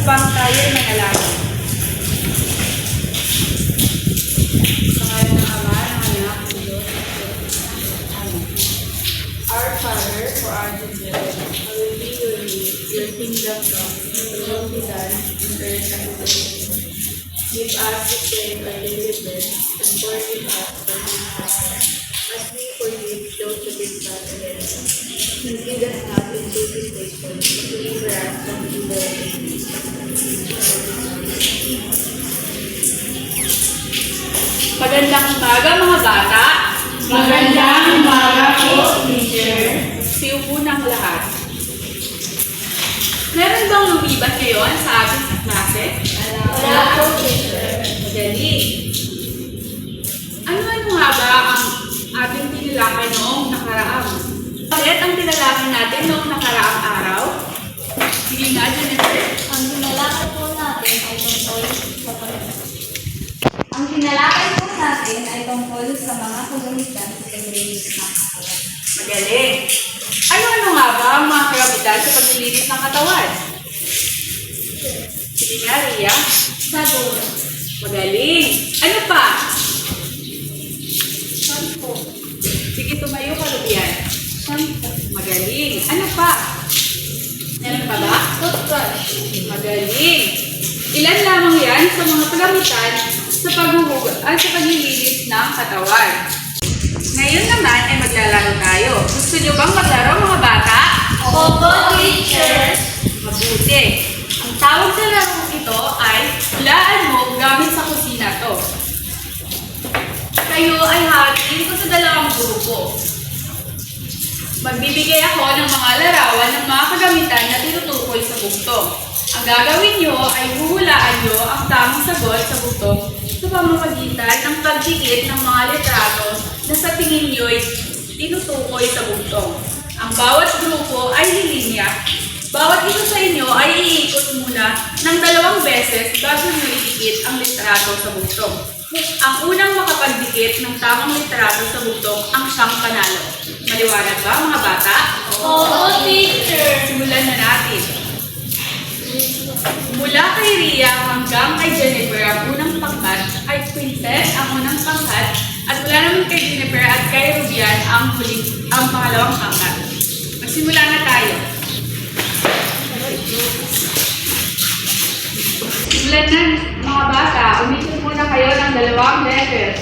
habang tayo'y manalangin. Sa ngalan ng Ama, ng Anak, ng Diyos, Amen. Our Father, who art in heaven, hallowed be your name. Your kingdom come, your will be done on earth as it is in heaven. Give us this day our daily bread, and forgive us our trespasses, as we forgive those who trespass against us. And lead us not into temptation, but deliver us from evil. Magandang umaga mga bata. Magandang umaga po, teacher. Siupo ng lahat. Meron bang lumibat ngayon sa ating klase? Wala po, teacher. Magaling. Ano-ano nga ba ang ating tinilakay noong nakaraang? Bakit ang tinalakay natin noong nakaraang araw? Sige nga, Jennifer. Ang tinalakay po natin ay tungkol sa Ang tinalakay po natin ay tungkol sa mga komunidad sa paglilinis ng katawan. Magaling. Ano-ano nga ba ang mga karamitan sa paglilinis ng katawan? Sige nga, Ria. Sabon. Magaling. Ano pa? Shampoo. Sige, tumayo ka, Rubian. Shampoo. Magaling. Ano pa? Meron pa ba? Toothbrush. Magaling. Ilan lamang yan sa mga kagamitan sa paghuhugot at sa paglilinis ng katawan. Ngayon naman ay maglalaro tayo. Gusto nyo bang maglaro mga bata? Opo, teacher. Mabuti. Ang tawag sa larong ito ay hulaan mo gamit sa kusina to. Kayo ay hatiin ko sa dalawang grupo. Magbibigay ako ng mga larawan ng mga kagamitan na tinutukoy sa bugtong. Ang gagawin nyo ay huhulaan nyo ang tamang sagot sa bugtong sa pamamagitan ng pagdikit ng mga litrato na sa tingin nyo'y tinutukoy sa bugtong. Ang bawat grupo ay lilinya. Bawat isa sa inyo ay iikot muna ng 2 beses bago nyo idikit ang litrato sa bugtong. Ang unang makapagdikit ng tamang litrato sa bugtong ang siyang panalo. Maliwanag ba mga bata? Opo, teacher. Simulan na natin. Mula kay Ria hanggang kay Jennifer ang unang pangkat ay Princess ang unang pangkat at mula naman kay Jennifer at kay Rubian ang pangalawang pangkat. Magsimula na tayo. Simulan na mga bata. Umitin muna kayo ng 2 beses.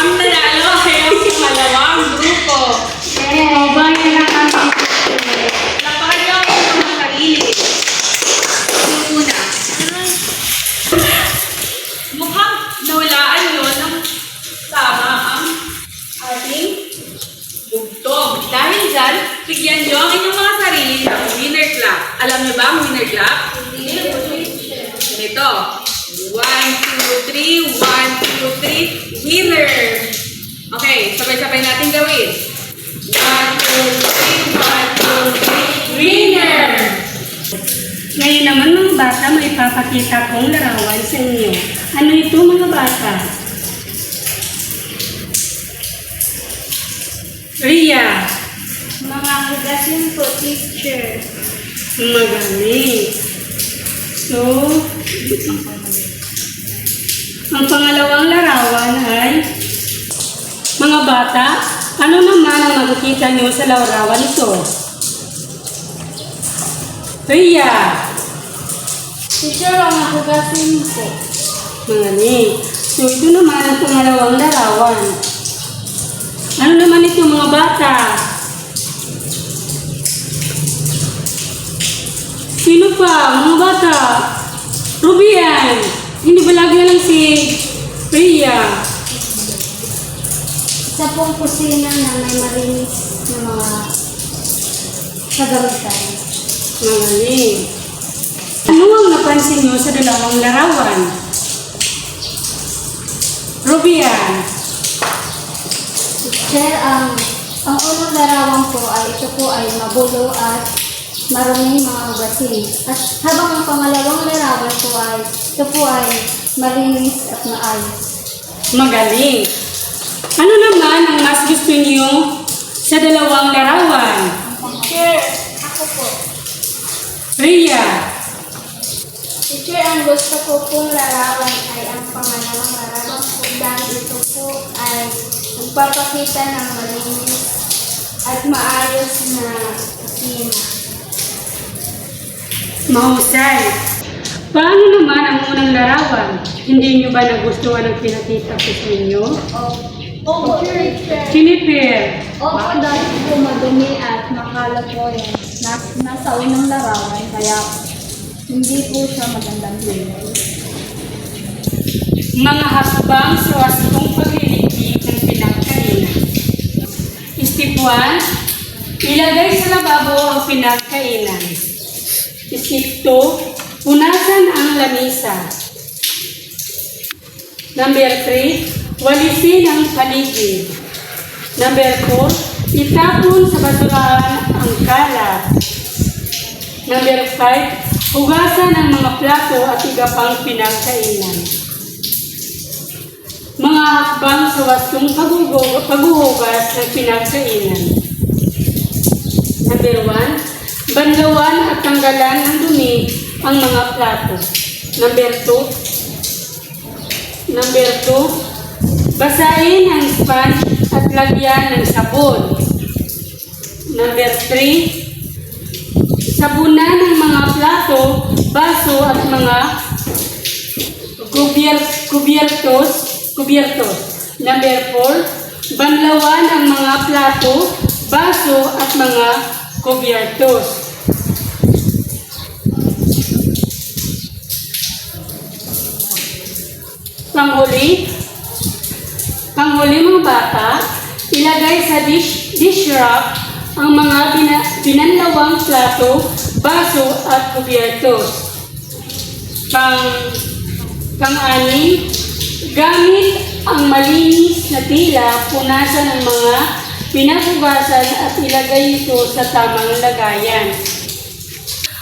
Ang nanalo ay ang pangalawang grupo. Lapakan niyo ang mga sarili. Yung una. Mukhang nawalaan nyo ng tama ang ating bugtong. Dahil dyan, bigyan nyo ang inyong mga sarili ng winner clap. Alam niyo ba ang winner clap? Ganito. 1, 2, 3, 1, 2, 3, winner! Okay, sabay-sabay natin gawin. 1, 2, 3, 1, 2, 3, winner! Ngayon naman mga bata, may papakita kong larawan sa inyo. Ano ito mga bata? Ria. Mga hugasin po, teacher. Magaling. So, ang pangalawang larawan ay mga bata, ano naman ang makikita niyo sa larawan ito? Ria. Teacher, mga hugasin po. Magaling. So, ito naman ang pangalawang larawan. Ano naman ito mga bata? Sino pa? Mga bata? Rubian. Hindi ba lagi lang si Ria? Isa pong kusina na may malinis na mga kagamitan. Magaling. Ano ang napansin nyo sa dalawang larawan? Rubian. Teacher, ang unang larawan po ay ito po ay mabulo at maruming mga ugasin. At habang ang pangalawang larawan po ay ito po ay malinis at maayos. Magaling. Ano naman ang mas gusto niyo sa dalawang larawan? Teacher, ako po. Rhea. Teacher, ang gusto ko pong larawan ay ang pangalawang larawan po dahil ito po ay nagpapakita ng malinis at maayos na kusina. Mahusay. Paano naman ang unang larawan? Hindi niyo ba nagustuhan ang pinakita ko sa inyo? Opo, teacher. Jennifer. Opo, dahil po madumi at makalat po yan. Nasa unang larawan, kaya hindi po siya magandang tingnan. Mga hakbang sa wastong pagliligpit ng pinagkainan. Step 1. Ilagay sa lababo ang pinagkainan. Step 2. Punasan ang lamisa. Number 3. Walisin ang paligid. Number 4. Itapon sa basurahan ang kalat. Number 5. Hugasan ang mga plato at iba pang pinagkainan. Mga hakbang sa wastong paghuhugas ng pinagkainan. Number 1. Banlawan at tanggalan ng dumi ang mga plato. Number 2. Basahin ang sponge at lagyan ng sabon. Number 3. Sabunan ng mga plato, baso at mga kubyertos. Number 4. Banlawan ang mga plato, baso at mga kubyertos. Panghuli mga bata, ilagay sa dish rack ang mga binanlawang plato, baso at kubyertos. Pang-anim, gamit ang malinis na tila, punasan ang mga pinahugasan at ilagay ito sa tamang lagayan.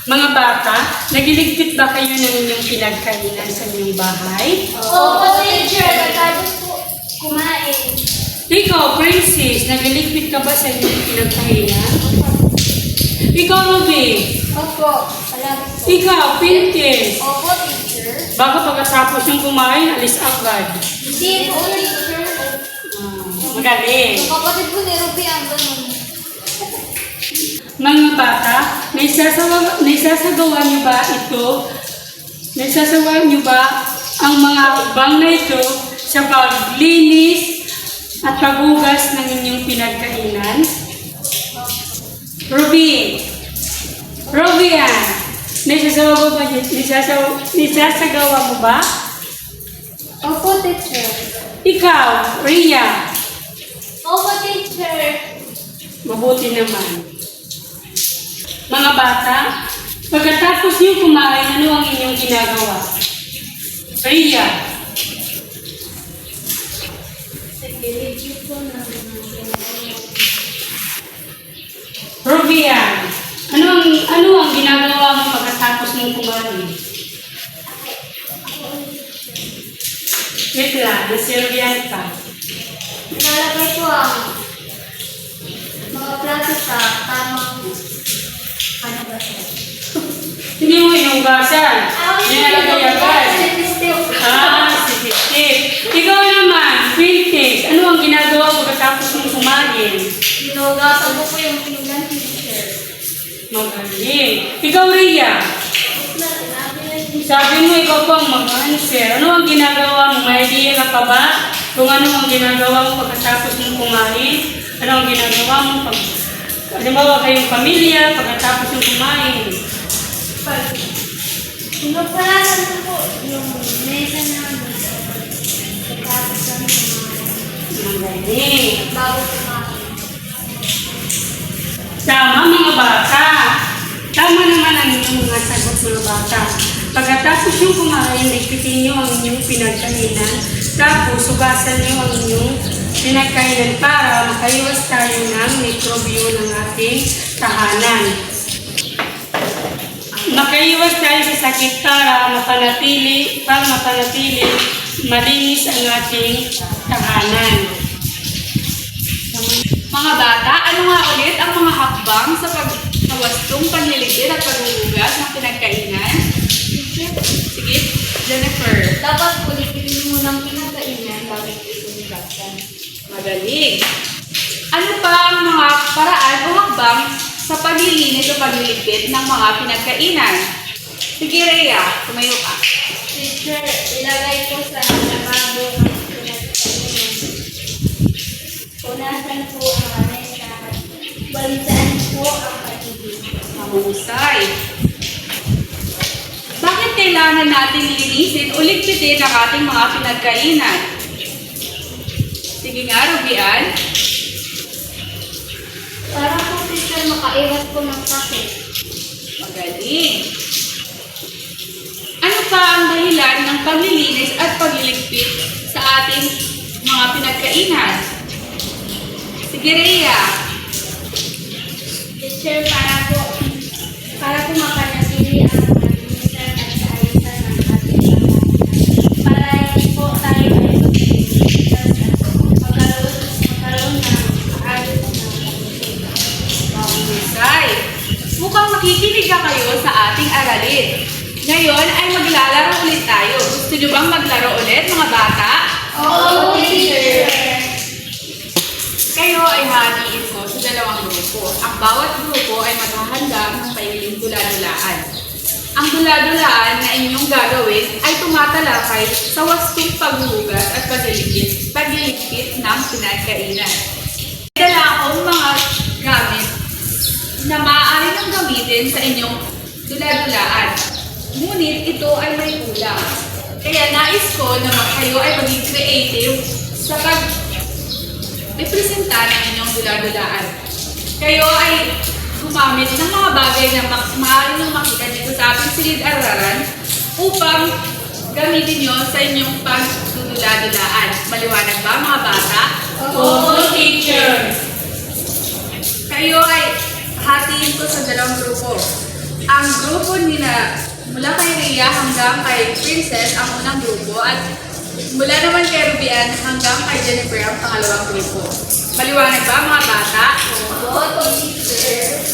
Mga bata, nagliligpit ba kayo ng inyong pinagkainan sa inyong bahay? Opo, teacher. Pagkatapos po kumain. Ikaw, Princess, nagliligpit ka ba sa inyong pinagkainan? Ikaw, Ruby. Opo, palagi po. Ikaw, Pintes. Opo, teacher. Baka pagkatapos ng kumain, alis agad. Hindi po, teacher. Magaling. Yung kapatid ko ni Ruby ang ganun. Mga bata, naisasagawa niyo ba ito? Naisasagawa niyo ba ang mga hakbang na ito sa paglinis at paghugas ng inyong pinagkainan? Rubian, naisasagawa mo ba? Opo, teacher. Ikaw, Rhea, Opo, teacher. mabuti naman. Mga bata, pagkatapos niyo kumain, ano ang inyong ginagawa? Rhea, Nag-review po ng Rubian, ano ang ginagawa mo pagkatapos mong kumain? Wait lang, nasirbihan ka. Nilalagay ko ang mga plato sa tamang ano ba siya? Hindi mo inugasan. Nilalagay agad. Si Steve. Ikaw naman, Princess, ano ang ginagawa pagkatapos mong kumain? Hinugasan ko po yung pinggan, teacher. Magaling. Ikaw, Rhea. Sabi mo, ikaw pang mag-answer. Ano ang ginagawa mo? May idea ka pa ba? Kung ano ang ginagawa mo pagkatapos mong kumain? Ano ang ginagawa mo pag... Halimbawa kayong pamilya, pagkatapos mong kumain. Pinupalasan ko po yung mesa namin. Pagkatapos kami kumain. Magaling. Bago kumain. Tama mga bata. Tama naman ang inyong mga sagot mga bata. Pagkatapos yung kumain, ligpitin nyo ang inyong pinagkainan. Tapos, hugasan nyo ang inyong pinagkainan para makaiwas tayo ng mikrobyo ng ating tahanan. Makaiwas tayo sa sakit para mapanatili malinis ang ating tahanan. Mga bata, ano nga ulit ang mga hakbang sa pagkawastong panliligid at paghuhugas ng pinagkainan? Sige, Jennifer. Dapat ulitin mo ng pinagkainan bago ito hugasan. Magaling. Ano pa ang mga paraan o hakbang sa paglilinis o pagliligpit ng mga pinagkainan? Sige, Rhea, tumayo ka. Teacher, ilagay ko sa lababo ang pinagkainan. Punasan po ang mesa at balitaan po ang paligid. Mahusay. Bakit kailangan natin linisin o ligpitin ang ating mga pinagkainan? Sige nga, Rubian. Para po, teacher, makaiwas po ng sakit. Magaling. Ano pa ang dahilan ng paglilinis at pagliligpit sa ating mga pinagkainan? Sige, Rhea. Teacher, para po mapanatili ang malinisan at kaalisan ng ating tahanan. Para hindi po tayo ay magpilitan at magkaroon ng ayos na pagkakas. Mahusay. Mukhang makikinig na kayo sa ating aralin. Ngayon ay maglalaro ulit tayo. Gusto nyo bang maglaro ulit, mga bata? Oo, teacher! Kayo ay hatiin ko sa dalawang grupo. Ang bawat grupo ay maghahanda ng pailing dula-dulaan. Ang dula-dulaan na inyong gagawin ay tumatalakay sa wastong paghuhugas at pagliligpit ng pinagkainan. Dala akong mga gamit na maaari nang gamitin sa inyong dula-dulaan. Ngunit ito ay may kulang. Kaya nais ko na kayo ay maging creative sa pag-representa ng inyong dula-dulaan. Kayo ay gumamit ng mga bagay na maaari nang makita dito sa ating silid-araran upang gamitin nyo sa inyong pagdudula-dulaan. Maliwanag ba, mga bata? Oo, teacher! Kayo ay hatiin ko sa dalawang grupo. Ang grupo nila mula kay Rhea hanggang kay Princess ang unang grupo at mula naman kay Rubian hanggang kay Jennifer ang pangalawang grupo. Maliwanag ba, mga bata? Oo, teacher!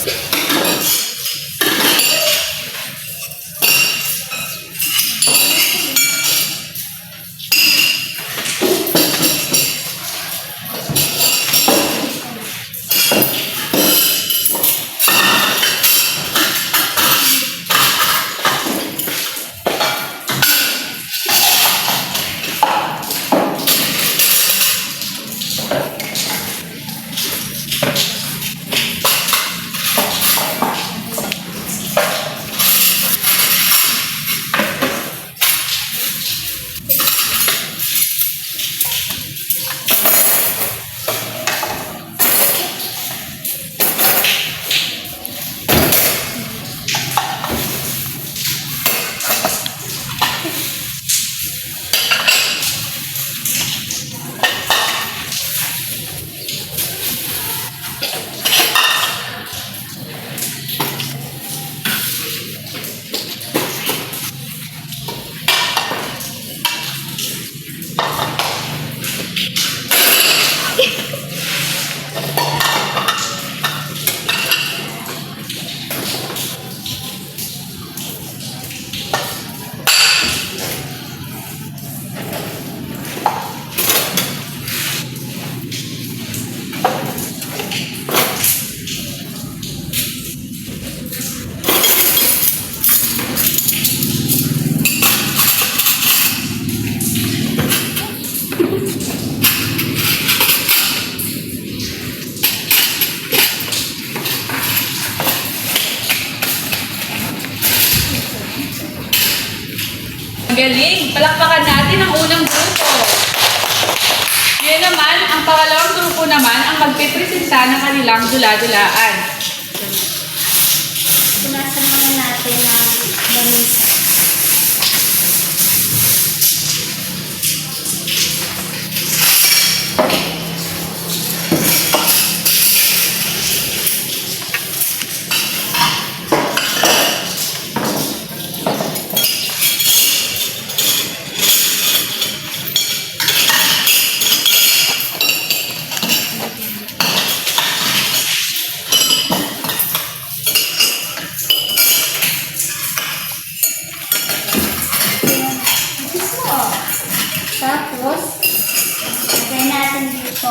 Galing! Palakpakan natin ang unang grupo. Ngayon naman, ang pangalawang grupo naman ang magpipresenta ng kanilang dula-dulaan. Punasan muna natin ang bamisa. Tapos, lagay natin dito.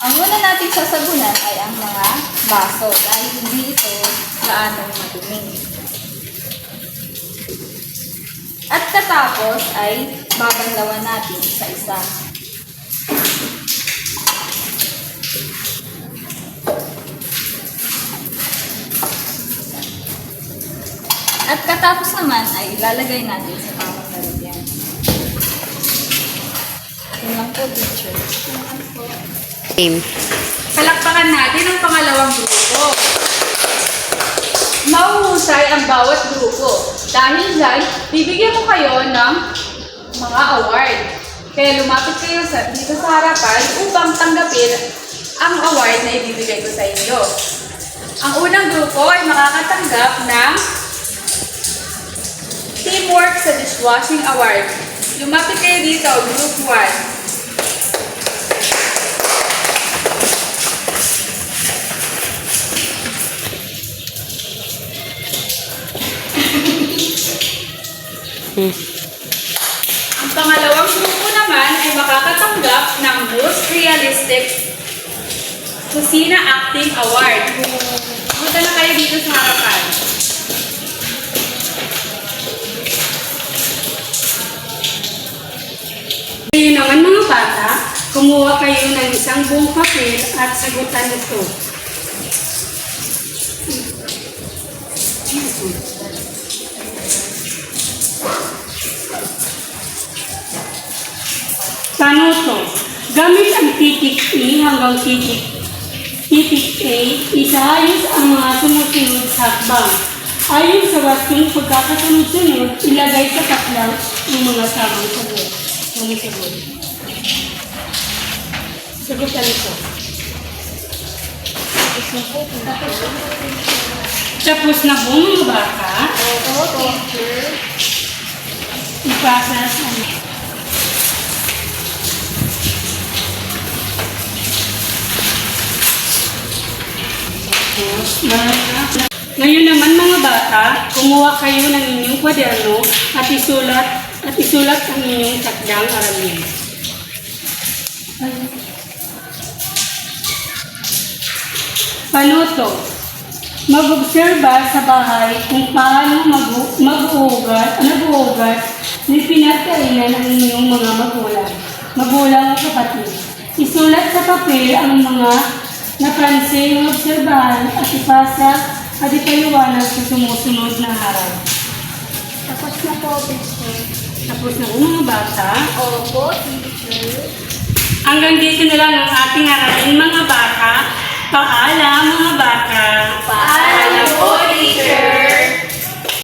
Ang una nating sasabunan ay ang mga baso dahil hindi ito gaano madumi. At katapos ay babanlawan natin isa-isa. At katapos naman ay ilalagay natin sa tamang lalagyan. Yun lang po, teacher. Palakpakan natin ang pangalawang grupo. Mauhusay ang bawat grupo. Dahil dyan, bibigyan ko kayo ng mga award. Kaya lumapit kayo dito sa harapan upang tanggapin ang award na ibibigay ko sa inyo. Ang unang grupo ay makakatanggap ng Teamwork sa Dishwashing Award. Lumapit kayo dito, Group 1. Ang pangalawang grupo naman ay makakatanggap ng Most Realistic Kusina Acting Award. Punta na kayo dito sa harapan. Ngayon naman mga bata, kumuha kayo ng isang buong papel at sagutan ito. Paano to? Gamit ang titik E hanggang titik A, isaayos ang mga sumusunod sa hakbang. Ayon sa wastong pagkakasunod-sunod, ilagay sa taklang yung mga tamang sagot. Mga sagot. Sagutan ito. Tapos na po mga bata. Oo, teacher. Ipasa sa Ngayon naman mga bata, kumuha kayo ng inyong kwaderno at isulat ang inyong takdang aralin. Panuto. Mag-obserba sa bahay kung paano mag-uugat ni pinagkainan ng inyong mga magulang o kapatid. Isulat sa papel ang mga napansin, obserbahan at ipasa at ipaliwanag sa sumusunod na araw. Tapos na po, teacher. Tapos na po mga bata. Opo, teacher. Hanggang dito na lang ang ating aralin mga bata. Paalam mga bata. Paalam po,